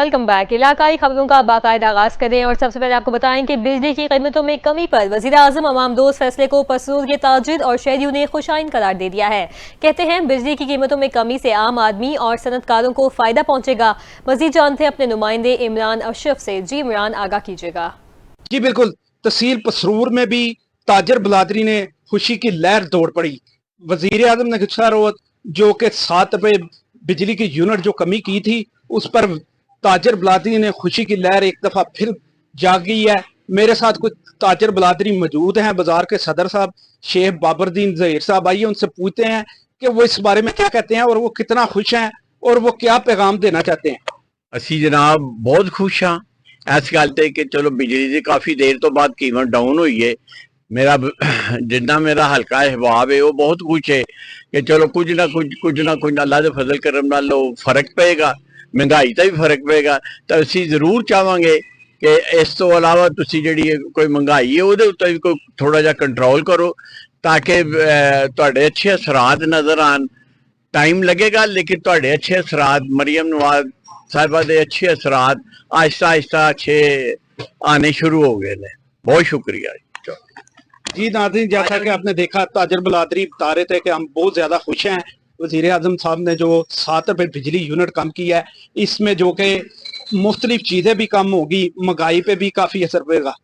Welcome back. इलाकाई खबरों का बाकायदा आगाज करें और सबसे पहले आपको बताएं कि बिजली की कीमतों में कमी पर वजीर आजम अवाम दोस्त फैसले को पसूर ताजिर और शहरियों ने खुशाइन करार दे दिया है। कहते हैं बिजली की कीमतों में कमी से आम आदमी और सनतकारों को फायदा पहुंचेगा। मजीद जानते हैं अपने नुमाइंदे इमरान अशरफ से। जी इमरान, आगाह कीजिएगा। जी बिल्कुल, तहसील पसरूर में भी ताजर बलादरी ने खुशी की लहर दौड़ पड़ी। वजीर आजम ने गुज़श्ता रोज जो कि 7 रुपए बिजली की यूनिट जो कमी की थी, उस पर ताजर बलादरी ने खुशी की लहर एक दफा फिर जाग गई है। मेरे साथ कुछ ताजर बलादरी मौजूद हैं, बाजार के सदर साहब शेख बाबरदीन ज़हीर साहब। आइए उनसे पूछते हैं कि वो इस बारे में क्या कहते हैं और वो कितना खुश हैं और वो क्या पैगाम देना चाहते हैं। असी जनाब बहुत खुश हाँ। इस गल ते कि चलो बिजली की काफ़ी देर तो बाद कीमत डाउन हुई है। मेरा जिन्ना मेरा हल्का अहबाब है वो बहुत खुश है कि चलो कुछ ना कुछ अल्लाह के फजल करम नाल फर्क पेगा, महंगाई का भी फर्क पेगा। तो असी जरूर चाहांगे कि इस तो अलावा तुसी जिहड़ी कोई महंगाई है उहदे उत्ते भी कोई थोड़ा जिहा कंट्रोल करो ताकि तुहाडे अच्छे असरात नज़र आन। टाइम लगेगा लेकिन तुहाडे अच्छे असरात, मरियम नवाज साहिबा दे अच्छे असरात आहिस्ता आहिस्ता अच्छे आने शुरू हो गए हैं। बहुत शुक्रिया जी नाज़रीन, जैसा कि आपने देखा ताजर बलादरी बता रहे थे कि हम बहुत ज़्यादा खुश हैं। वज़ीर आज़म साहब ने जो 7 रुपए बिजली यूनिट कम की है, इसमें जो कि मुख्तलिफ चीज़ें भी कम होगी, महंगाई पे भी काफ़ी असर पड़ेगा।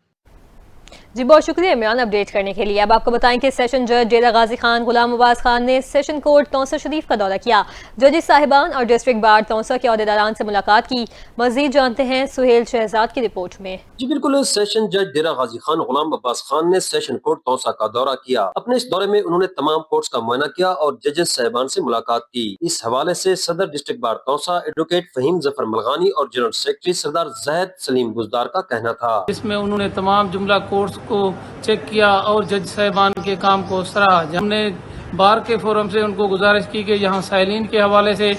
जी बहुत शुक्रिया इमरान अपडेट करने के लिए। अब आपको बताएं कि सेशन जज डेरा गाजी खान गुलाम अब्बास खान ने सेशन कोर्ट तौसा शरीफ का दौरा किया। जजेस साहिबान और डिस्ट्रिक्ट बार तौसा के अहदेदारान से मुलाकात की। मजीद जानते हैं सुहेल शहजाद की रिपोर्ट में। जी बिल्कुल, सेशन जज डेरा गाजी खान गुलाम अब्बास खान ने सेशन कोर्ट तौसा का दौरा किया। अपने इस दौरे में उन्होंने तमाम कोर्ट्स का मुआयना किया और जजेस साहिबान से मुलाकात की। इस हवाले से सदर district bar Taunsa advocate Faheem Zafar Malghani और जनरल सेक्रेटरी सरदार जहद सलीम बुजदार का कहना था। इसमें उन्होंने तमाम जुमला कोर्ट्स को चेक किया और जज साहिबान के काम को सराहा। हमने बार के फोरम से उनको गुजारिश की कि यहाँ साइलिन के हवाले से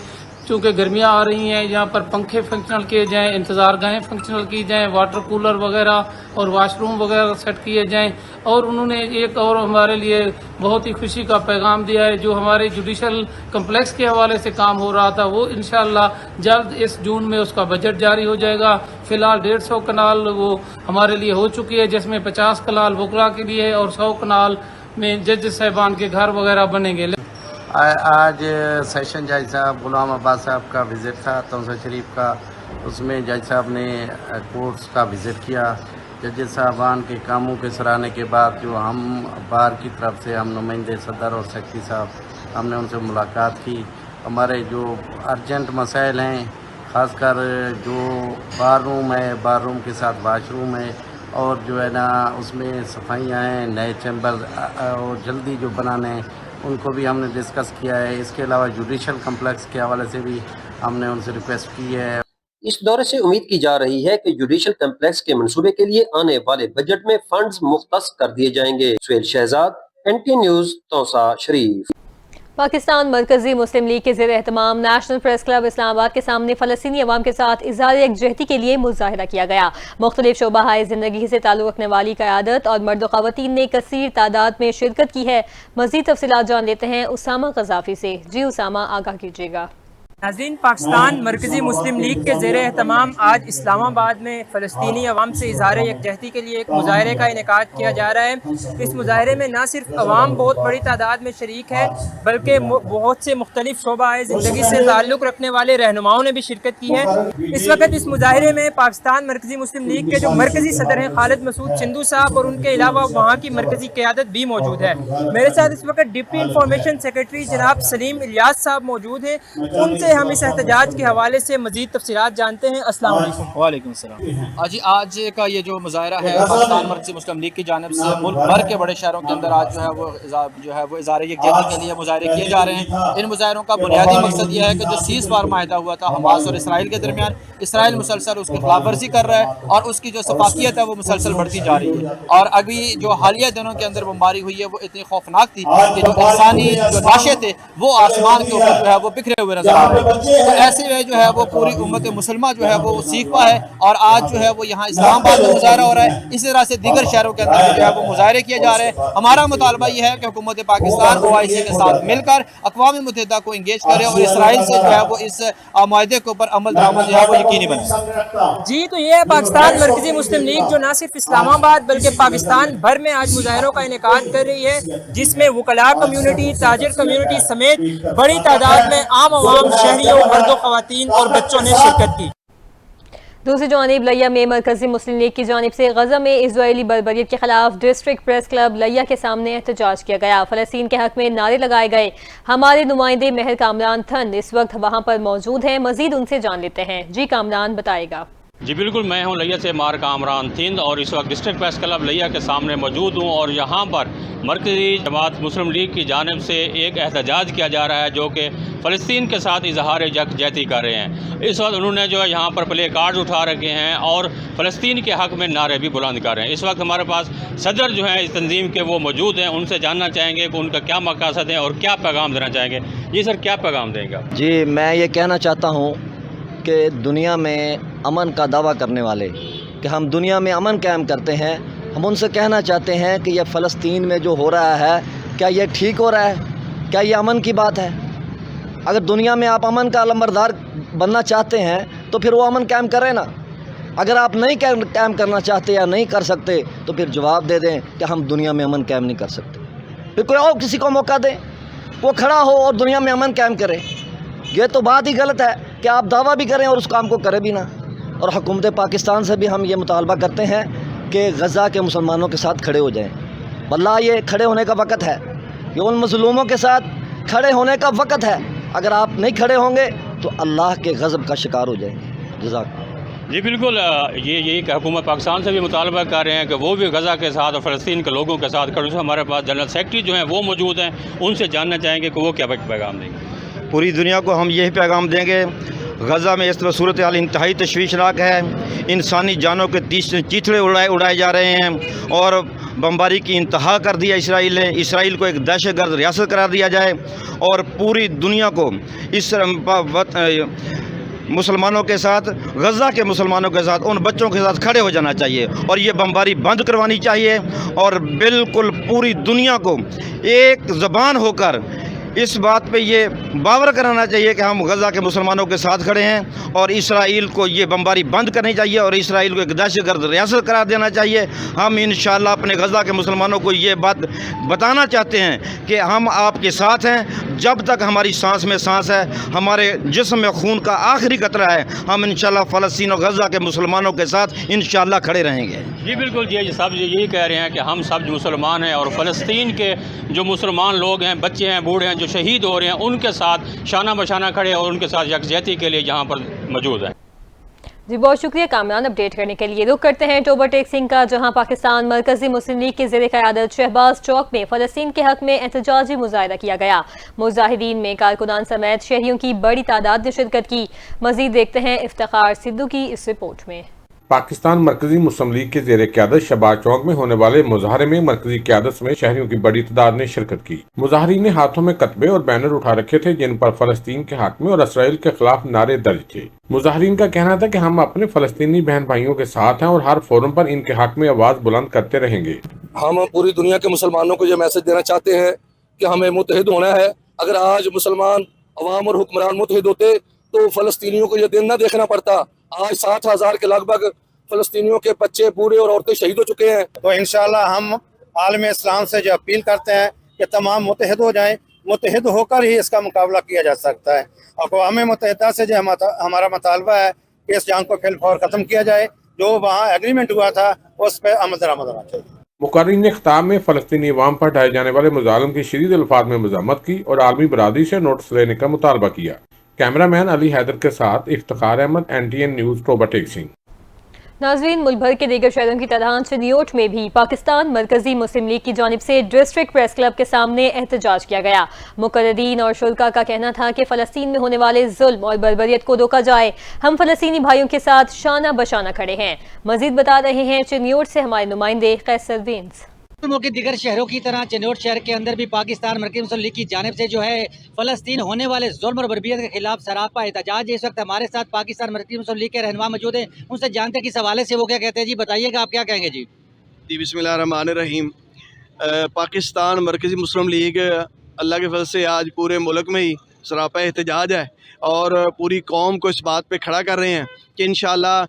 चूँकि गर्मियाँ आ रही हैं, यहाँ पर पंखे फंक्शनल किए जाएँ, इंतज़ार गाहें फंक्शनल की जाएँ, वाटर कूलर वगैरह और वाशरूम वगैरह सेट किए जाएँ। और उन्होंने एक और हमारे लिए बहुत ही खुशी का पैगाम दिया है, जो हमारे जुडिशल कम्प्लेक्स के हवाले से काम हो रहा था वो इंशाअल्लाह जल्द इस जून में उसका बजट जारी हो जाएगा। फिलहाल 150 कनाल वो हमारे लिए हो चुकी है, जिसमें 50 कनाल वकला के लिए और 100 कनाल में जज साहिबान के घर वगैरह बनेंगे। आज सेशन जज साहब गुलाम अब्बास साहब का विज़िट था तौसा शरीफ का, उसमें जज साहब ने कोर्ट्स का विज़िट किया। जज साहबान के कामों के सराहने के बाद जो हम बार की तरफ से हम नुमाइंदे सदर और सेक्रेटरी साहब हमने उनसे मुलाकात की। हमारे जो अर्जेंट मसाइल हैं, ख़ासकर जो बार रूम है, बार रूम के साथ वाशरूम है और जो है ना उसमें सफाइयाँ हैं, नए चैम्बर और जल्दी जो बनाने हैं उनको भी हमने डिस्कस किया है। इसके अलावा जुडिशल कम्प्लेक्स के हवाले से भी हमने उनसे रिक्वेस्ट की है। इस दौरे से उम्मीद की जा रही है कि जुडिशल कम्प्लेक्स के मंसूबे के लिए आने वाले बजट में फंड्स मुख्तस कर दिए जाएंगे। सुहेल शहजाद, NT न्यूज़, तौसा शरीफ। पाकिस्तान मरकजी मुस्लिम लीग के ज़ेर एहतमाम नेशनल प्रेस क्लब इस्लामाबाद के सामने फ़लस्तीनी अवाम के साथ इज़हार यकजहती के लिए मुजाहिरा किया गया। मुख्तलिफ शोबाहाए ज़िंदगी से ताल्लुक़ रखने वाली क़यादत और मर्द ख़वातीन ने कसीर तादाद में शिरकत की है। मज़ीद तफ़सीलात जान लेते हैं उसामा क़ज़ाफ़ी से। जी उसामा, आगाह कीजिएगा। नाज़रीन, पाकिस्तान मरकजी मुस्लिम लीग के ज़ेर एहतमाम आज इस्लामाबाद में फ़लस्तीनी अवाम से इज़हार यकजहती के लिए एक मुजाहरे का इनेकाद किया जा रहा है। इस मुजाहरे में न सिर्फ अवाम बहुत बड़ी तादाद में शरीक है, बल्कि बहुत से मुख्तलिफ शोबाए ज़िंदगी से ताल्लुक़ रखने वाले रहनुमाओं ने भी शिरकत की है। इस वक्त इस मुजाहरे में पाकिस्तान मरकजी मुस्लिम लीग के जो मरकजी सदर हैं खालिद मसूद चिंदू साहब और उनके अलावा वहाँ की मरकजी क़यादत भी मौजूद है। मेरे साथ इस वक्त डिप्टी इंफॉर्मेशन सेक्रेटरी जनाब सलीम इलियास साहब मौजूद हैं। उनसे हम इस एहतजाज के हवाले से मजीद तफसीलात जानते हैं। अस्सलाम वालेकुम। वालेकुम सलाम। आज का ये जो मुजाहरा है पाकिस्तान मरकज़ी मुस्लिम लीग की जानिब से मुल्क भर के बड़े शहरों के अंदर आज जो है वो इज़हार यकजहती के लिए मुजाहरे किए जा रहे हैं। इन मुजाहरों का बुनियादी मकसद ये है कि जो सीज़ फायर माहिदा हुआ था हमास और इसराइल के दरमियान, इसराइल मुसलसल उसकी खिलाफ वर्जी कर रहा है और उसकी जो सफाकियत है वो मुसलसल बढ़ती जा रही है। और अभी जो हालिया दिनों के अंदर बमबारी हुई है वो इतनी खौफनाक थी कि जो इंसानी जो लाशें थे वो आसमान के ऊपर जो है वो बिखरे हुए नजर आ रहे हैं। तो ऐसे में जो है वो पूरी उम्मत मुसलमान जो है वो सीख पा है और आज जो है वो यहाँ इस्लामाबाद में मुजाहरा हो रहा है। इसी तरह से दीगर शहरों के अंदर जो है वो मुजाहरे किए जा रहे हैं। हमारा मुतालबा ये है कि हुकूमत पाकिस्तान OIC के साथ मिलकर अक़वाम मुत्तहिदा को इंगेज करे और इसराइल से जो है वो इस माहदे के ऊपर अमल दरामद जो है वो यकीनी बनाएं। जी, तो ये है पाकिस्तान मरकजी मुस्लिम लीग जो न सिर्फ इस्लामाबाद बल्कि पाकिस्तान भर में आज मुजाहरों का इनेकाद कर रही है, जिसमें वकला कम्यूनिटी, ताजिर कम्यूनिटी समेत बड़ी तादाद में आम आवाम, शहरियों, मर्दों, ख़वातीन और बच्चों ने शिरकत की। दूसरी जानिब लिया में मरकजी मुस्लिम लीग की जानिब से गजा में इजरायली बर्बरियत के खिलाफ डिस्ट्रिक्ट प्रेस क्लब लिया के सामने एहतजाज किया गया। फलस्तीन के हक में नारे लगाए गए। हमारे नुमाइंदे महर कामरान थन इस वक्त वहाँ पर मौजूद हैं, मजीद उनसे जान लेते हैं। जी कामरान बताएगा। जी बिल्कुल, मैं हूं लिया से मार कामरान थिंद और इस वक्त डिस्ट्रिक्ट प्रेस क्लब लिया के सामने मौजूद हूं और यहाँ पर मरकज़ी जमात मुस्लिम लीग की जानिब से एक एहतजाज किया जा रहा है जो कि फ़लस्तीन के साथ इजहार यकजहती कर रहे हैं। इस वक्त उन्होंने जो है यहाँ पर प्ले कार्ड उठा रखे हैं और फ़लस्तीन के हक़ में नारे भी बुलंद कर रहे हैं। इस वक्त हमारे पास सदर जो है इस तंजीम के वो मौजूद हैं, उनसे जानना चाहेंगे कि उनका क्या मकसद है और क्या पैगाम देना चाहेंगे। जी सर, क्या पैगाम देंगे? जी, मैं ये कहना चाहता हूँ कि दुनिया में अमन का दावा करने वाले कि हम दुनिया में अमन कायम करते हैं, हम उनसे कहना चाहते हैं कि यह फ़लस्तीन में जो हो रहा है क्या ये ठीक हो रहा है? क्या ये अमन की बात है? अगर दुनिया में आप अमन का अलंबरदार बनना चाहते हैं तो फिर वो अमन कायम करें ना। अगर आप नहीं कायम करना चाहते या नहीं कर सकते तो फिर जवाब दे दें कि हम दुनिया में अमन कायम नहीं कर सकते। फिर कोई और किसी को मौका दें, वो खड़ा हो और दुनिया में अमन कायम करे। ये तो बात ही गलत है कि आप दावा भी करें और उस काम को करें भी ना। और हुकूमत पाकिस्तान से भी हम ये मुतालबा करते हैं कि गज़ा के मुसलमानों के साथ खड़े हो जाएं। वल्लाह ये खड़े होने का वक़्त है, ये उन मज़लूमों के साथ खड़े होने का वक़्त है। अगर आप नहीं खड़े होंगे तो अल्लाह के गज़ब का शिकार हो जाएंगे। जज़ाक। जी बिल्कुल, यही हुकूमत पाकिस्तान से भी मुतालबा कर रहे हैं कि वो भी गज़ा के साथ और फ़लस्तीन के लोगों के साथ खड़े। हमारे पास जनरल सेक्रेटरी जो हैं वो मौजूद हैं, उनसे जानना चाहेंगे कि वो क्या पैगाम देंगे। पूरी दुनिया को हम यही पैगाम देंगे, गज़ा में इस सूरत हाल इंतहाई तशवीशनाक है। इंसानी जानों के चीथड़े उड़ाए जा रहे हैं और बमबारी की इंतहा कर दिया इसराइल ने। इसराइल को एक दहशतगर्द रियासत करार दिया जाए और पूरी दुनिया को इस मुसलमानों के साथ, गज़ा के मुसलमानों के साथ, उन बच्चों के साथ खड़े हो जाना चाहिए और ये बमबारी बंद करवानी चाहिए और बिल्कुल पूरी दुनिया को एक ज़बान होकर इस बात पे ये बावर कराना चाहिए कि हम गज़ा के मुसलमानों के साथ खड़े हैं और इसराइल को ये बमबारी बंद करनी चाहिए और इसराइल को एक दहशतगर्द रियासत करार देना चाहिए। हम इंशाअल्लाह अपने गज़ा के मुसलमानों को ये बात बताना चाहते हैं कि हम आपके साथ हैं। जब तक हमारी सांस में सांस है, हमारे जिस्म में खून का आखिरी कतरा है, हम इंशाअल्लाह फ़लस्तीन और गज़ा के मुसलमानों के साथ इंशाअल्लाह खड़े रहेंगे। जी बिल्कुल, जी सब यही कह रहे हैं कि हम सब मुसलमान हैं और फ़लस्तीन के जो मुसलमान लोग हैं, बच्चे हैं, बूढ़े हैं, जो शहीद हो रहे हैं, उनके साथ शाना बशाना खड़े और उनके साथ यकजहती के लिए यहाँ पर मौजूद हैं। जी बहुत शुक्रिया कामरान अपडेट करने के लिए। रुख करते हैं टोबर टेक सिंह का, जहां पाकिस्तान मरकजी मुस्लिम लीग के ज़ेरे क़यादत शहबाज चौक में फ़लस्तीन के हक में एहतजाजी मुजाहिरा किया गया। मुजाहिदीन में कारकुनान समेत शहरियों की बड़ी तादाद ने शिरकत की। मजीद देखते हैं इफ्तिखार सिद्धू की इस रिपोर्ट में। पाकिस्तान मरकजी मुस्लिम लीग के ज़ेरे क़यादत शहबाज चौक में होने वाले मुजाहरे में मरकजी क़यादत समेत शहरियों की बड़ी तादाद ने शिरकत की। मुजाहरीन ने हाथों में कतबे और बैनर उठा रखे थे जिन पर फ़लस्तीन के हक में और इसराइल के खिलाफ नारे दर्ज थे। मुजाहरीन का कहना था कि हम अपने फ़लस्तीनी बहन भाइयों के साथ हैं और हर फोरम पर इनके हक में आवाज़ बुलंद करते रहेंगे। हम पूरी दुनिया के मुसलमानों को ये मैसेज देना चाहते हैं कि हमें मुत्तहिद होना है। अगर आज मुसलमान अवाम और हुक्मरान मुत्तहिद होते तो फ़लस्तीनियों को ये दिन न देखना पड़ता। आज 60,000 के लगभग फ़लस्तीनियों के बच्चे, बूढ़े और औरतें शहीद हो चुके हैं। तो इंशाअल्लाह हम आलम इस्लाम से जो अपील करते हैं कि तमाम मुत्तहिद हो जाएं। मुत्तहिद होकर ही इसका मुकाबला किया जा सकता है। अक़वाम मुत्तहिदा से जो हमारा मुतालबा है कि इस जंग को फिलफौर ख़त्म किया जाए। जो वहाँ एग्रीमेंट हुआ था उस पर अमल दरामद होना चाहिए। मुक़र्रिरीन ने ख़िताब में फ़लस्तीनी अवाम पर ढाए जाने वाले मुज़ालिम की शदीद अल्फाज में मज़म्मत की और आलमी बरादरी से नोटिस लेने का मुतालबा किया। कैमरामैन अली हैदर के साथ इफ्तिखार अहमद, NTN न्यूज़, टोबर टेक सिंह। नाज़रीन, मुल्क भर के दीगर शहरों की तरह चिन्योट में भी पाकिस्तान मरकजी मुस्लिम लीग की जानिब से डिस्ट्रिक्ट प्रेस क्लब के सामने एहतजाज किया गया। मुक़र्रिरीन और शुल्का का कहना था कि फ़लस्तीन में होने वाले जुल्म और बर्बरियत को रोका जाए। हम फ़लस्तीनी भाइयों के साथ शाना बशाना खड़े हैं। मजीद बता रहे हैं चिन्योट से हमारे नुमाइंदे कैसर वेंस। मुल्क के दीगर शहरों की तरह चिन्योट शहर के अंदर भी पाकिस्तान मरकज़ी मुस्लिम लीग की जानिब से जो है फ़लस्तीन होने वाले जुल्म और बर्बरियत के खिलाफ सरापा एहतजाज। इस वक्त हमारे साथ पाकिस्तान मरकज़ी मुस्लिम लीग के रहनुमा मौजूद हैं, उनसे जानते हैं किस हवाले से वो क्या कहते हैं। जी बताइएगा, आप क्या कहेंगे। जी बिस्मिल्लाहिर्रहमानिर्रहीम। पाकिस्तान मरकज़ी मुस्लिम लीग अल्लाह के फजल से आज पूरे मुल्क में ही सरापा एहतजाज है और पूरी कौम को इस बात पे खड़ा कर रहे हैं कि इंशाल्लाह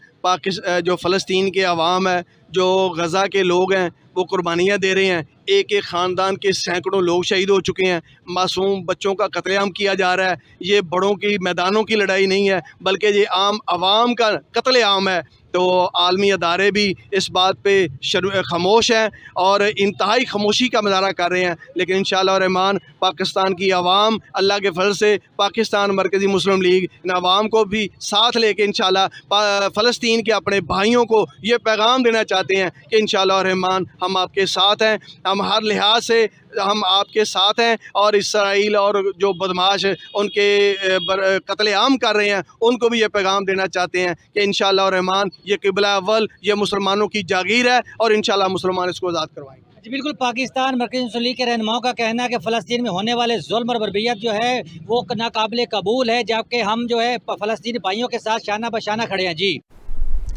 जो फ़लस्तीन के अवाम है, जो गज़ा के लोग हैं, वो कुर्बानियाँ दे रहे हैं। एक एक ख़ानदान के सैकड़ों लोग शहीद हो चुके हैं, मासूम बच्चों का कत्लेआम किया जा रहा है। ये बड़ों की मैदानों की लड़ाई नहीं है, बल्कि ये आम आवाम का कत्लेआम है। तो आलमी अदारे भी इस बात पे खामोश हैं और इंतहाई खामोशी का मुजाहरा कर रहे हैं। लेकिन इंशाअल्लाह रहमान पाकिस्तान की आवाम अल्लाह के फजल से पाकिस्तान मरकज़ी मुस्लिम लीग इन आवाम को भी साथ लेके इंशाअल्लाह फ़लस्तीन के अपने भाइयों को ये पैगाम देना चाहते हैं कि इंशाअल्लाह रहमान हम आपके साथ हैं, हम हर लिहाज से हम आपके साथ हैं और इसराइल और जो बदमाश उनके कत्लेआम कर रहे हैं उनको भी ये पैगाम देना चाहते हैं कि इंशाअल्लाह रहमान ये क़िबला अव्वल, ये मुसलमानों की जागीर है और इंशाअल्लाह मुसलमान इसको आज़ाद करवाएंगे। जी बिल्कुल, पाकिस्तान मरकज़ी मुस्लिम लीग के रहनुमाओं का कहना है कि फ़लस्तीन में होने वाले ज़ुल्म और बर्बरियत जो है वो नाकाबिले कबूल है, जबकि हम जो है फ़लस्तीनी भाइयों के साथ शाना बशाना खड़े हैं। जी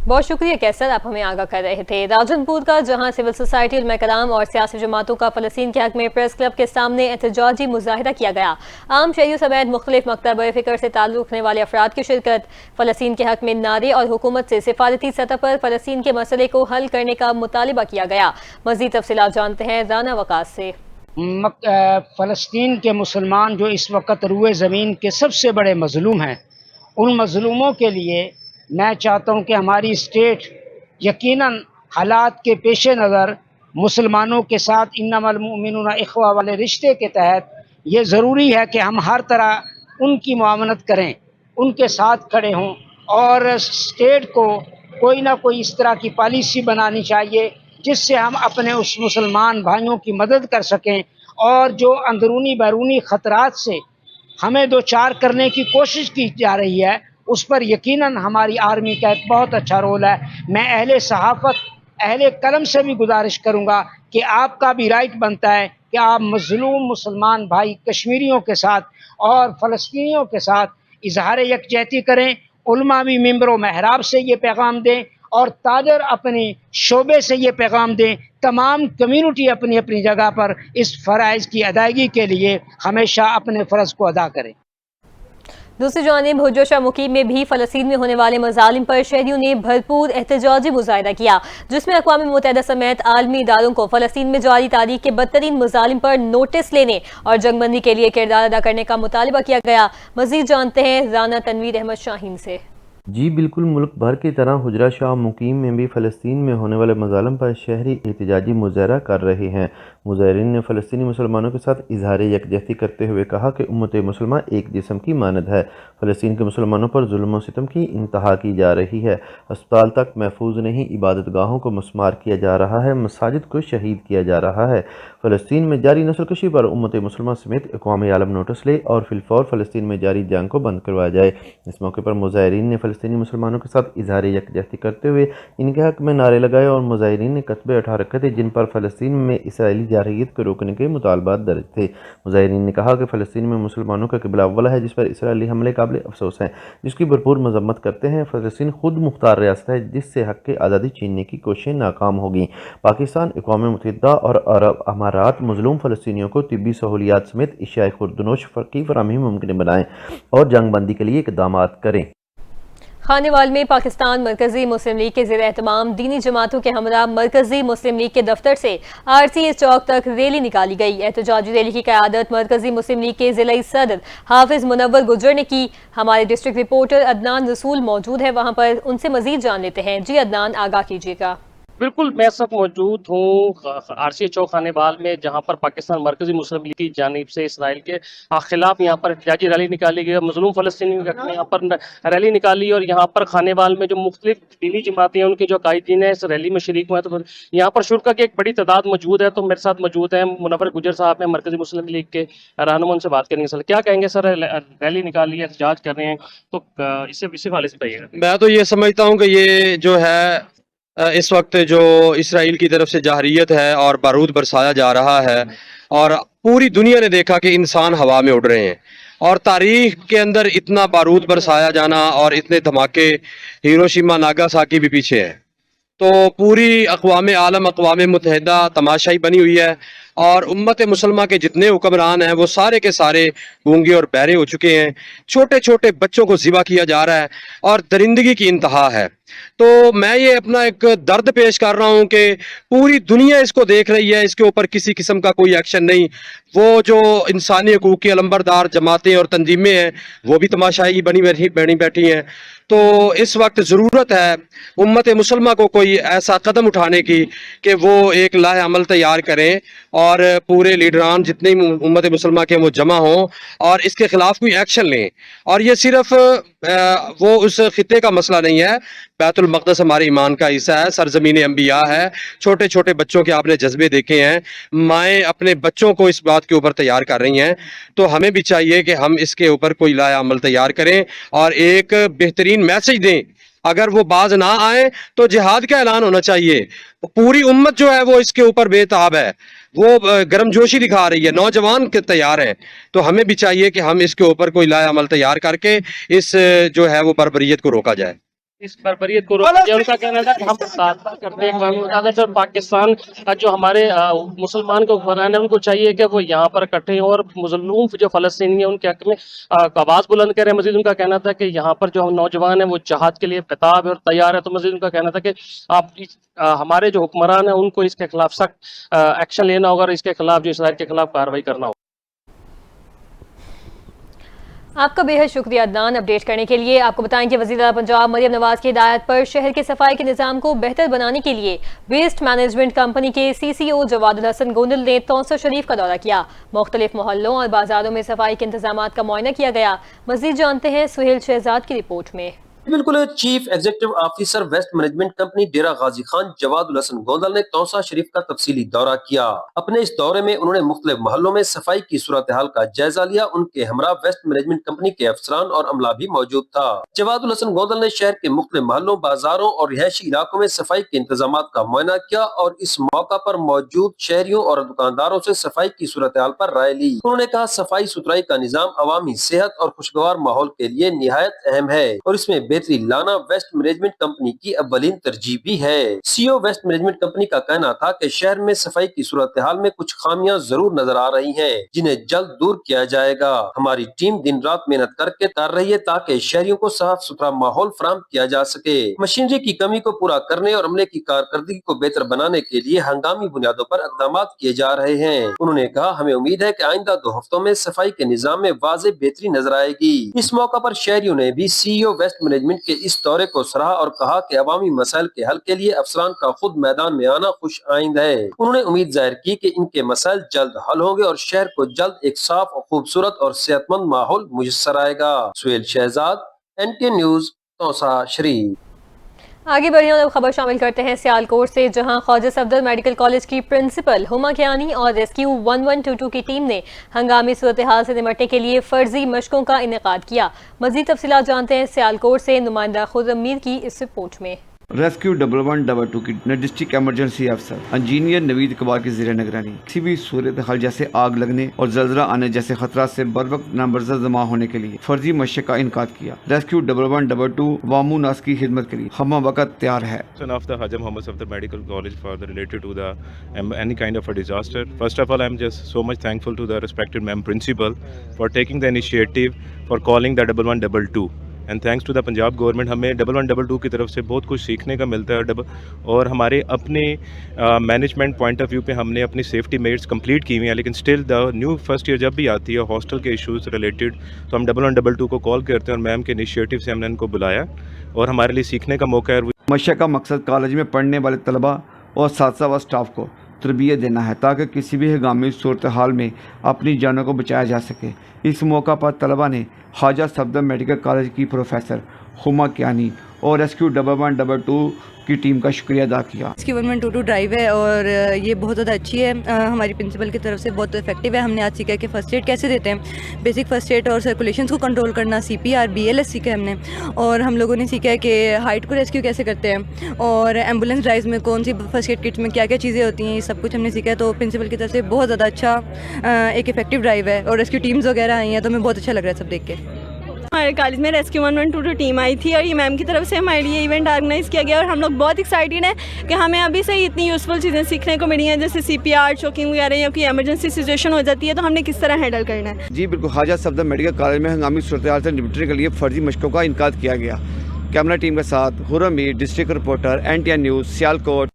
बहुत शुक्रिया कैसर, आप हमें आगाह कर रहे थे। राजनपुर का जहां सिविल सोसाइटी उलमा कराम और सियासी जमातों का फ़लस्तीन के हक़ में प्रेस क्लब के सामने एहतजाजी मुजाहिरा किया गया। आम शहरियों समेत मुख्तलिफ मकतब फ़िक्र से ताल्लुक़ रखने वाले अफराद की शिरकत, फ़लस्तीन के हक़ में नारे और हुकूमत से सिफारती सतह पर फ़लस्तीन के मसले को हल करने का मुतालिबा किया गया। मज़ीद तफ़सीलात जानते हैं राना वकास से। फ़लस्तीन के मुसलमान जो इस वक्त रुए ज़मीन के सबसे बड़े मज़लूम हैं, उन मज़लूमों के लिए मैं चाहता हूँ कि हमारी स्टेट यकीनन हालात के पेश नज़र मुसलमानों के साथ इन्नमल मुमिनूना इख्वा वाले रिश्ते के तहत ये ज़रूरी है कि हम हर तरह उनकी मुआवनत करें, उनके साथ खड़े हों और स्टेट को कोई ना कोई इस तरह की पॉलिसी बनानी चाहिए जिससे हम अपने उस मुसलमान भाइयों की मदद कर सकें और जो अंदरूनी बैरूनी ख़तरात से हमें दो चार करने की कोशिश की जा रही है उस पर यकीनन हमारी आर्मी का एक बहुत अच्छा रोल है। मैं अहले सहाफ़त, अहले कलम से भी गुजारिश करूँगा कि आपका भी राइट बनता है कि आप मज़लूम मुसलमान भाई कश्मीरियों के साथ और फ़लस्तीनियों के साथ इजहार यकजहती करें। उलमा भी मिंबर महराब से ये पैगाम दें और ताजर अपने शोबे से ये पैगाम दें। तमाम कम्यूनिटी अपनी अपनी जगह पर इस फ़राइज़ की अदायगी के लिए हमेशा अपने फ़र्ज़ को अदा करें। दूसरी जानिब हुज्जत मुकीम में भी फ़लस्तीन में होने वाले मज़ालिम पर शहरियों ने भरपूर एहतजाजी मुजाहिरा किया, जिसमें अक़वाम मुत्तहिदा समेत आलमी इदारों को फ़लस्तीन में जारी तारीख के बदतरीन मज़ालिम पर नोटिस लेने और जंगबंदी के लिए किरदार अदा करने का मुतालिबा किया गया। मज़ीद जानते हैं राना तनवीर अहमद शाहीन से। जी बिल्कुल, मुल्क भर की तरह हुजरा शाह मुकीम में भी फ़लस्तीन में होने वाले मज़ालिम पर शहरी एहतजाजी मुजाहरा कर रहे हैं। मुजाहरीन ने फ़लस्तीनी मुसलमानों के साथ इजहार यकजहती करते हुए कहा कि उम्मत मुसलमान एक जिस्म की मानद है। फ़लस्तीन के मुसलमानों पर जुल्म और सितम की इंतहा की जा रही है। अस्पताल तक महफूज नहीं, इबादत गाहों को मस्मार किया जा रहा है, मसाजिद को शहीद किया जा रहा है। फ़लस्तीन में जारी नस्लकशी पर उम्मत मुसलमान समेत अक़वाम आलम नोटिस ले और फिलफौर फ़लस्तीन में जारी जंग को बंद करवाया जाए। इस मौके पर मुजाहरीन ने फ़लस्तीनी मुसलमानों के साथ इजहार यकजहती करते हुए इनके हक़ में नारे लगाए और मुजाहरीन ने कतबे उठा रखे थे जिन पर फ़लस्तीन में इसराइली जारहियत को रोकने के मुतालबात दर्ज थे। मुजाहरीन ने कहा कि फ़लस्तीन में मुसलमानों का क़िबला अव्वल है जिस पर इसराइली हमले काबिल अफसोस हैं, जिसकी भरपूर मजम्मत करते हैं। फ़लस्तीन खुद मुख्तार रियासत है जिससे हक़ के आज़ादी छीनने की कोशिशें नाकाम होगी। पाकिस्तान, अक़वाम मुत्तहिदा और अरब अमारात मज़लूम फ़लस्तीनियों को तिब्बी सहूलियात समेत अशियाए खुर्दनोश की फराहमी मुमकिन बनाएं और जंग बंदी के लिए इक़दाम करें। खानेवाल में पाकिस्तान मरकज़ी मुस्लिम लीग के ज़ेर एहतमाम दीनी जमातों के हमरा मरकज़ी मुस्लिम लीग के दफ्तर से RCS चौक तक रैली निकाली गई। एहतजाजी रैली की क़यादत मरकज़ी मुस्लिम लीग के ज़िला सदर हाफिज़ मुनव्वर गुजर ने की। हमारे डिस्ट्रिक्ट रिपोर्टर अदनान रसूल मौजूद है वहाँ पर, उनसे मज़ीद जान लेते हैं। जी अदनान, आगाह कीजिएगा। बिल्कुल, मैं सब मौजूद हूँ RCS चौक खानेवाल में, जहाँ पर पाकिस्तान मरकज़ी मुस्लिम लीग की जानिब से इसराइल के ख़िलाफ़ यहाँ पर एहतजाजी रैली निकाली गई। मज़लूम फ़लस्तीनियों ने यहाँ पर रैली निकाली और यहाँ पर खानेवाल में जो मुख्तलिफ दीनी जमातें हैं उनके जो कायदीन हैं इस रैली में शरीक हुए हैं। तो यहाँ पर शुरा की एक बड़ी तादाद मौजूद है। तो मेरे साथ मौजूद है मुनव्वर गुजर साहब हैं, मरकज़ी मुस्लिम लीग के रहनुमा, उनसे बात करेंगे। सर, क्या कहेंगे? सर, रैली निकाली है, एहतजाज कर रहे हैं, तो इसी हवाले से बताइएगा। मैं तो ये समझता हूँ कि ये जो है इस वक्त जो इसराइल की तरफ से जाहरियत है और बारूद बरसाया जा रहा है और पूरी दुनिया ने देखा कि इंसान हवा में उड़ रहे हैं और तारीख के अंदर इतना बारूद बरसाया जाना और इतने धमाके, हिरोशिमा नागासाकी भी पीछे है। तो पूरी अक़वाम आलम, अक़वाम मुत्तहिदा तमाशाई बनी हुई है और उम्मत मुसलमा के जितने हुक्मरान हैं वो सारे के सारे गूंगे और बहरे हो चुके हैं। छोटे छोटे बच्चों को ज़िबा किया जा रहा है और दरिंदगी की इंतहा है। तो मैं ये अपना एक दर्द पेश कर रहा हूँ कि पूरी दुनिया इसको देख रही है, इसके ऊपर किसी किस्म का कोई एक्शन नहीं। वो जो इंसानी हकूक़ की अलंबरदार जमातें और तंजीमें हैं वो भी तमाशाई बनी बैठी हैं। तो इस वक्त ज़रूरत है उम्मत मुसलमा को कोई ऐसा कदम उठाने की कि वो एक लाहे अमल तैयार करें और पूरे लीडरान जितने उम्मत मुसलमा के वो जमा हों और इसके ख़िलाफ़ कोई एक्शन लें। और ये सिर्फ वो उस खित्ते का मसला नहीं है, बैतुल मक़दस हमारे ईमान का हिस्सा है, सरज़मीन अंबिया है। छोटे छोटे बच्चों के आपने जज्बे देखे हैं, माएँ अपने बच्चों को इस बात के ऊपर तैयार कर रही हैं। तो हमें भी चाहिए कि हम इसके ऊपर कोई लाया अमल तैयार करें और एक बेहतरीन मैसेज दें। अगर वो बाज ना आए तो जिहाद का ऐलान होना चाहिए। पूरी उम्मत जो है वो इसके ऊपर बेताब है, वो गर्मजोशी दिखा रही है, नौजवान के तैयार हैं। तो हमें भी चाहिए कि हम इसके ऊपर कोई लाया अमल तैयार करके इस जो है वो बर्बरियत को रोका जाए। इस बर्बरियत को रोका जाए। उनका कहना था कि हम मुतालबा करते हैं कि पाकिस्तान जो हमारे मुसलमान को हुक्मरान है उनको चाहिए कि वो यहाँ पर इकट्ठे हों और मुज़लूम जो फ़लस्तीनी है उनके हक़ में आवाज़ बुलंद करें। मज़ीद उनका कहना था कि यहाँ पर जो नौजवान है वो जहाद के लिए बेताब है और तैयार है। तो मज़ीद उनका कहना था कि आप हमारे जो हुक्मरान है उनको इसके खिलाफ सख्त एक्शन लेना होगा और इसके खिलाफ जो इसराइल के खिलाफ कार्रवाई करना होगा। आपका बेहद शुक्रिया अदनान। अपडेट करने के लिए आपको बताएं कि वज़ीर आला पंजाब मरियम नवाज की हिदायत पर शहर के सफाई के निज़ाम को बेहतर बनाने के लिए वेस्ट मैनेजमेंट कंपनी के CCO जवादुल हसन गोंदल ने तौसा शरीफ का दौरा किया। मुख्तलिफ मोहल्लों और बाजारों में सफाई के इंतजाम का मुआयना किया गया। मज़ीद जानते हैं सुहेल शहजाद की रिपोर्ट में। बिल्कुल chief executive officer waste management company Dera Ghazi Khan Jawadul Hasan Gondal ने तौसा शरीफ का तफसीली दौरा किया। अपने इस दौरे में उन्होंने मुख्तलिफ मोहल्लों में सफाई की सूरत हाल का जायजा लिया। उनके हमरा वेस्ट मैनेजमेंट कंपनी के अफसरान और अमला भी मौजूद था। जवादुल हसन गोंदल ने शहर के मुख्तलिफ मोहल्लों, बाजारों और रिहायशी इलाकों में सफाई के इंतजाम का मुआयना किया और इस मौका पर मौजूद शहरियों और दुकानदारों से सफाई की सूरत हाल पर राय ली। उन्होंने कहा सफाई सुथराई का निजाम अवामी सेहत और खुशगवार माहौल के लिए निहायत अहम है और इसमें बेहतरी लाना वेस्ट मैनेजमेंट कंपनी की अव्वलीन तरजीह भी है। CEO वेस्ट मैनेजमेंट कंपनी का कहना था कि शहर में सफाई की सूरत हाल में कुछ खामियां जरूर नजर आ रही हैं, जिन्हें जल्द दूर किया जाएगा। हमारी टीम दिन रात मेहनत करके कर रही है ताकि शहरियों को साफ सुथरा माहौल फराहम किया जा सके। मशीनरी की कमी को पूरा करने और अमले की कारकर्दगी को बेहतर बनाने के लिए हंगामी बुनियादों पर इक़दाम किए जा रहे हैं। उन्होंने कहा हमें उम्मीद है कि आइंदा 2 हफ्तों में सफाई के निजाम में वाज़ेह बेहतरी नजर आएगी। इस मौका पर शहरियों ने भी CEO वेस्ट मैनेजमेंट के इस दौरे को सराहा और कहा कि अवामी मसाइल के हल के लिए अफसरान का खुद मैदान में आना खुश आइंद है। उन्होंने उम्मीद जाहिर की कि इनके मसाइल जल्द हल होंगे और शहर को जल्द एक साफ और खूबसूरत और सेहतमंद माहौल मुयस्सर आएगा। सुहेल शहजाद, NK न्यूज, तौसा शरीफ। आगे बढ़े और खबर शामिल करते हैं सियालकोट से, जहां ख्वाजा सफदर मेडिकल कॉलेज की प्रिंसिपल हुमा कियानी और रेस्क्यू 1122 की टीम ने हंगामी सूरत हाल से निपटने के लिए फर्जी मशकों का इनेकाद किया। मजीद तफसीलात जानते हैं सियालकोट से नुमाइंदा खुर्रम मीर की इस रिपोर्ट में। रेस्क्यू 1122 की डिस्ट्रिक्ट एमरजेंसी अफसर इंजीनियर नवीद कबार की ज़ेर निगरानी किसी भी सूरत हाल जैसे आग लगने और जल्जला आने जैसे खतरा से बर वक्त नामर्जा जमा होने के लिए फर्जी मशक का इनकार किया। रेस्क्यू 1122 वामू नास की खिदमत के लिए हम वक्त तैयार है। Of the Haja Muhammad Safdar Medical College for the related to the any kind of a disaster. First of all, I am just so much thankful to the respected ma'am principal for taking the initiative for calling the 1122. And thanks to the Punjab government हमें 1122 की तरफ से बहुत कुछ सीखने का मिलता है और हमारे अपने मैनेजमेंट पॉइंट ऑफ व्यू पे हमने अपनी सेफ्टी मेजर्स कंप्लीट की हुई हैं, लेकिन still the new first year जब भी आती है हॉस्टल के इश्यूज़ रिलेटेड तो हम 1122 को कॉल करते हैं और मैम के इनिशिएटिव से हमने इनको बुलाया और हमारे लिए सीखने का मौका है। मशक का मकसद कॉलेज में पढ़ने वाले तलबा और साथ व स्टाफ को तरबियत देना है ताकि किसी भी हंगामी सूरत हाल में अपनी जानों को बचाया जा सके। इस मौका पर तलबा ने ख्वाजा सफदर मेडिकल कॉलेज की प्रोफेसर हुमा कियानी और रेस्क्यू 1122 की टीम का शुक्रिया अदा किया। रेस्क्यू 1122 ड्राइव है और ये बहुत ज़्यादा अच्छी है, हमारी प्रिंसिपल की तरफ से बहुत इफेक्टिव है। हमने आज सीखा कि फ़र्स्ट एड कैसे देते हैं, बेसिक फ़र्स्ट एड और सर्कुलेशन को कंट्रोल करना, CPR BLS सीखा है हमने और हम लोगों ने सीखा है कि हाइट को रेस्क्यू कैसे करते हैं और एम्बुलेंस ड्राइव में कौन सी फर्स्ट एड किट्स में क्या क्या चीज़ें होती हैं, ये सब कुछ हमने सीखा है। तो प्रिंसिपल की तरफ से बहुत ज़्यादा अच्छा एक इफेक्टिव ड्राइव है और रेस्क्यू टीम्स वगैरह आई हैं तो हमें बहुत अच्छा लग रहा है सब देख के। हमारे कॉलेज में रेस्क्यू 112 टीम आई थी और ये मैम की तरफ से हमारे लिए इवेंट ऑर्गेनाइज किया गया और हम लोग बहुत एक्साइटेड हैं कि हमें अभी से ही इतनी यूज़फुल चीज़ें सीखने को मिली हैं, जैसे CPR, चोकिंग वगैरह, या कोई एमरजेंसी सिचुएशन हो जाती है तो हमने किस तरह हैंडल करना है। जी बिल्कुल, ख्वाजा सफदर मेडिकल कॉलेज में हंगामी सूरत से निपटने के लिए फर्जी मशकों का इनकाद किया गया। कैमरा टीम के साथ Khurram Mir, district reporter NTN news, Sialkot.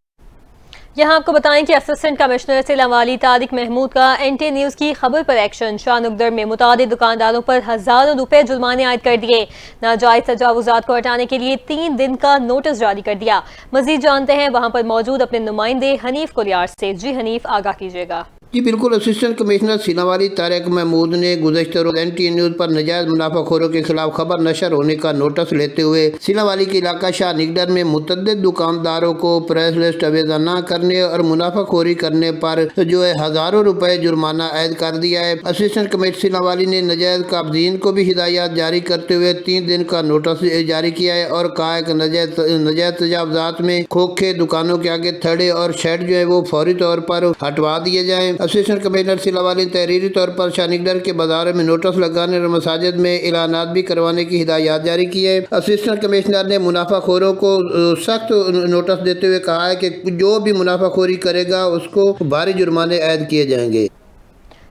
यहाँ आपको बताएं कि असिस्टेंट कमिश्नर जिला वाली तारिक महमूद का NTN न्यूज़ की खबर पर एक्शन। शाहनुगदर में मुतादिद दुकानदारों पर हज़ारों रुपए जुर्माने आयद कर दिए। नाजायज तजावुजात को हटाने के लिए 3 दिन का नोटिस जारी कर दिया। मजीद जानते हैं वहाँ पर मौजूद अपने नुमाइंदे हनीफ कुलियार से। जी हनीफ, आगाह कीजिएगा। जी बिल्कुल, असिस्टेंट कमिश्नर सिलावाली तारिक महमूद ने गुज़श्ता रोज़ NTN न्यूज़ पर नजायज़ मुनाफाखोरों के खिलाफ खबर नशर होने का नोटिस लेते हुए सिलावाली के इलाका शाहनिगडर में मुतअद्दिद दुकानदारों को प्रेस लिस्ट अवेज़ा न करने और मुनाफाखोरी करने पर जो है हज़ारों रुपए जुर्माना आयद कर दिया है। असिस्टेंट कमिश्नर सिलावाली ने नजायज़ काबज़ीन को भी हिदायत जारी करते हुए 3 दिन का नोटिस जारी किया है और कहा है कि नजायज़ तजावुज़ात में खोखे दुकानों के आगे थड़े और शेड जो है वो फौरी तौर पर हटवा दिए जाएँ। असिस्टेंट कमिश्नर सिलावाली ने तहरीरी तौर पर शाहनिगडर के बाजारों में नोटिस लगाने और मसाजिद में ऐलानात भी करवाने की हिदायत जारी की है। असिस्टेंट कमिश्नर ने मुनाफाखोरों को सख्त नोटिस देते हुए कहा है कि जो भी मुनाफाखोरी करेगा उसको भारी जुर्माने आयद किए जाएंगे।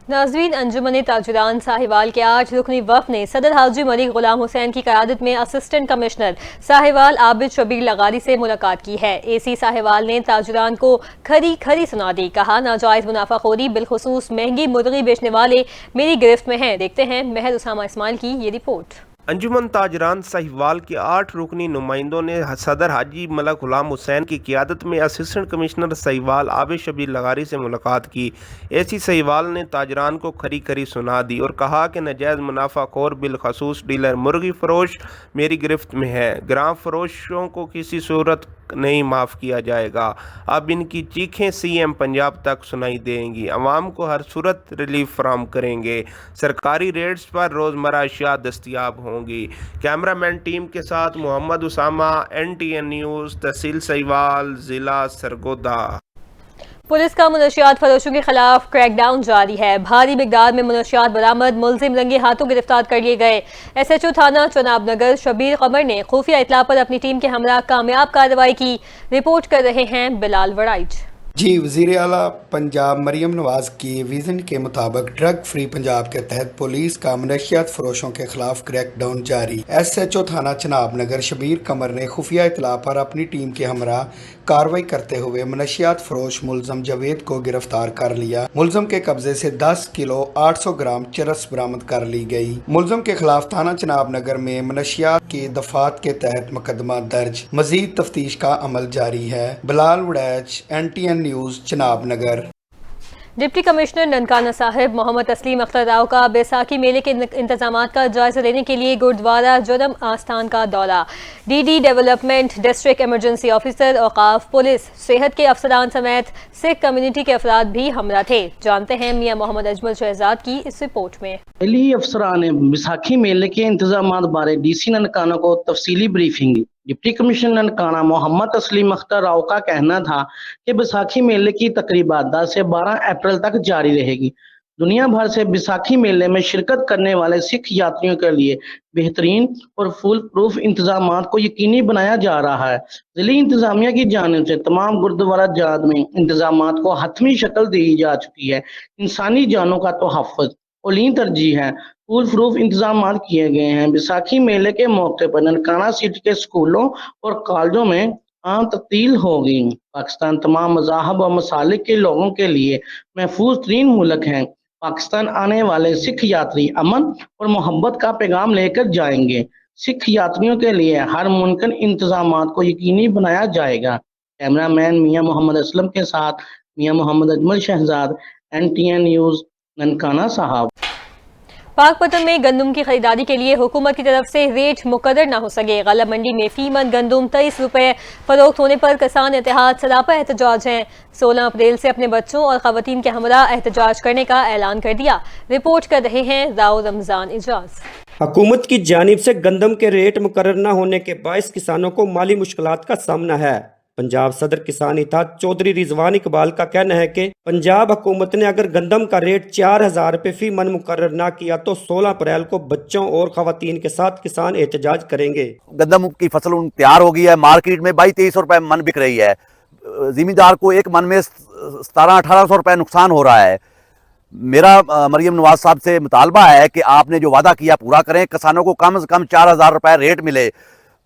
नाज़रीन, अंजुमन ताजुरान साहिवाल के 8 रुकनी वफ़द ने सदर हाजी मलिक गुलाम हुसैन की क़यादत में असिस्टेंट कमिश्नर साहिवाल आबिद शबीर लगारी से मुलाकात की है। AC साहिवाल ने ताजुरान को खरी सुना दी। कहा, नाजायज़ मुनाफाखोरी बिलखुसूस महंगी मुर्गी बेचने वाले मेरी गिरफ्त में हैं। देखते हैं महल उसामा इस्माइल की ये रिपोर्ट। अंजुमन ताजरान साहिवाल के 8 रुकनी नुमाइंदों ने सदर हाजी मलिक गुलाम हुसैन की क़यादत में असिस्टेंट कमिश्नर साहिवाल आबिद शबीर लगारी से मुलाकात की। AC साहिवाल ने ताजरान को खरी सुना दी और कहा कि नाजायज़ मुनाफाखोर बिलखसूस डीलर मुर्गी फरोश मेरी गिरफ्त में है। ग्राम फरोशों को किसी सूरत नहीं माफ़ किया जाएगा। अब इनकी चीखें CM पंजाब तक सुनाई देंगी। अवाम को हर सूरत रिलीफ फराहम करेंगे। सरकारी रेट्स पर रोज़मर्रा अशिया दस्तियाब होंगी। कैमरामैन टीम के साथ मोहम्मद उसामा, NTN न्यूज़, तहसील साहिवाल, ज़िला सरगोदा। पुलिस का मुनशियात फरोशों के खिलाफ क्रैकडाउन जारी है। भारी मिकदार में मुनशियात बरामद, मुलजिम रंगे हाथों गिरफ्तार कर लिए गए। SHO थाना चनाब नगर शबीर कमर ने खुफिया इत्तला पर अपनी टीम के हमरा कामयाब कार्रवाई की। रिपोर्ट कर रहे हैं बिलाल वड़ाइच। जी, वज़ीर आला पंजाब मरियम नवाज़ की विज़न के मुताबिक ड्रग फ्री पंजाब के तहत पुलिस का मनशियात फरोशों के खिलाफ क्रैकडाउन जारी। SHO थाना चनाब नगर शबीर कमर ने खुफिया इत्तला पर अपनी टीम के हमरा कार्रवाई करते हुए मनशियात फरोश मुलजम जावेद को गिरफ्तार कर लिया। मुलजम के कब्जे से 10 किलो 800 ग्राम चरस बरामद कर ली गई। मुलजम के खिलाफ थाना चनाब नगर में मनशियात की दफात के तहत मुकदमा दर्ज। मजीद तफ्तीश का अमल जारी है। बिलाल वड़ैच, NTN न्यूज़, चनाब नगर। डिप्टी कमिश्नर ननकाना साहिब मोहम्मद तस्लीम अख्तर राव का बैसाखी मेले के इंतजामात का जायजा लेने के लिए गुरुद्वारा जुर्म आस्थान का दौरा। DD development, district emergency officer, औकाफ, पुलिस, सेहत के अफसरान समेत सिख कम्युनिटी के अफराद भी हमरा थे। जानते हैं मियां मोहम्मद अजमल शहजाद की इस रिपोर्ट में। पहले ही अफसरान ने बैसाखी मेले के इंतजामात बारे DC ननकाना को तफसीली ब्रीफिंग दी। डिप्टी कमिश्नर ननकाना मोहम्मद तस्लीम अख्तर राव का कहना था कि बैसाखी मेले की तकरीबात 10 से 12 अप्रैल तक जारी रहेगी। दुनिया भर से बैसाखी मेले में शिरकत करने वाले सिख यात्रियों के लिए बेहतरीन और फुल प्रूफ इंतजामात को यकीनी बनाया जा रहा है। जिली इंतजामिया की जानिब से तमाम गुरुद्वारा जात में इंतजामात को हतमी शक्ल दी जा चुकी है। इंसानी जानों का तोहफ़्फ़ुज़ औलीन तरजीह है। फुल प्रूफ इंतजाम किए गए हैं। बैसाखी मेले के मौके पर ननकाना सिटी के स्कूलों और कॉलेजों में आम तब्दील होगी। पाकिस्तान तमाम मज़ाहब और मसालिक के लोगों के लिए महफूज तरीन मुल्क है। पाकिस्तान आने वाले सिख यात्री अमन और मोहब्बत का पैगाम लेकर जाएंगे। सिख यात्रियों के लिए हर मुमकिन इंतजामात को यकीनी बनाया जाएगा। कैमरामैन मियां मोहम्मद असलम के साथ मियां मोहम्मद अजमल शहजाद, NTN न्यूज़, ननकाना साहब। पाकपतन में गंदम की खरीदारी के लिए हुकूमत की तरफ से रेट मुकर्रर न हो सके। गला मंडी में फी मन गंदम 23 रुपये फरोख्त होने पर किसान इत्तेहाद सरापा एहतजाज हैं। 16 अप्रैल से अपने बच्चों और खवातीन के हमरा एहतजाज करने का ऐलान कर दिया। रिपोर्ट कर रहे हैं राव रमजान इजाज। हुकूमत की जानिब से गंदम के रेट मुकर्रर न होने के बायस किसानों को माली मुश्किलात का सामना है। पंजाब सदर किसान इत्तेहाद चौधरी रिजवान इकबाल का कहना है कि पंजाब हुकूमत ने अगर गंदम का रेट 4000 रुपये फी मन मुकर्रर ना किया तो 16 अप्रैल को बच्चों और खवातीन के साथ किसान एहतजाज करेंगे। गंदम की फसल तैयार हो गई है, मार्केट में 2200-2300 रुपये मन बिक रही है, जिमींदार को एक मन में 1700-1800 रुपये नुकसान हो रहा है। मेरा मरियम नवाज साहब से मुतालबा है कि आपने जो वादा किया पूरा करें, किसानों को कम से कम 4000 रुपये रेट मिले।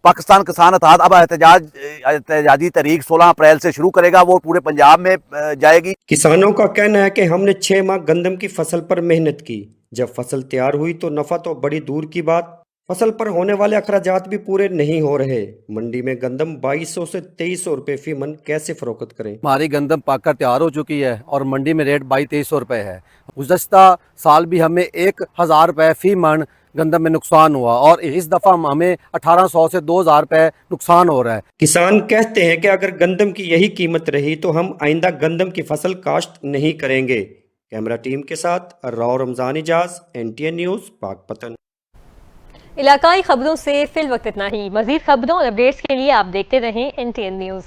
पाकिस्तान किसान इत्तेहाद अब एहतजाजी तारीख 16 अप्रैल से शुरू करेगा, वो पूरे पंजाब में जाएगी। किसानों का कहना है कि हमने 6 माह गंदम की फसल पर मेहनत की, जब फसल तैयार हुई तो नफा तो बड़ी दूर की बात, फसल पर होने वाले अखराजात भी पूरे नहीं हो रहे। मंडी में गंदम 2200 से 2300 रुपये फी मन कैसे फरोख्त करें। हमारी गंदम पाकर तैयार हो चुकी है और मंडी में रेट 2200-2300 रुपये है। गुज़श्ता साल भी हमें 1000 रुपये फी मन गंदम में नुकसान हुआ और इस दफ़ा हमें 1800 से 2000 रुपये नुकसान हो रहा है। किसान कहते हैं कि अगर गंदम की यही कीमत रही तो हम आइंदा गंदम की फसल काश्त नहीं करेंगे। कैमरा टीम के साथ राव रमजान इजाज, NTN न्यूज़, पाकपतन। इलाकाई खबरों से फिल वक्त इतना ही। मज़ीद खबरों और अपडेट्स के लिए आप देखते रहें NTN न्यूज़।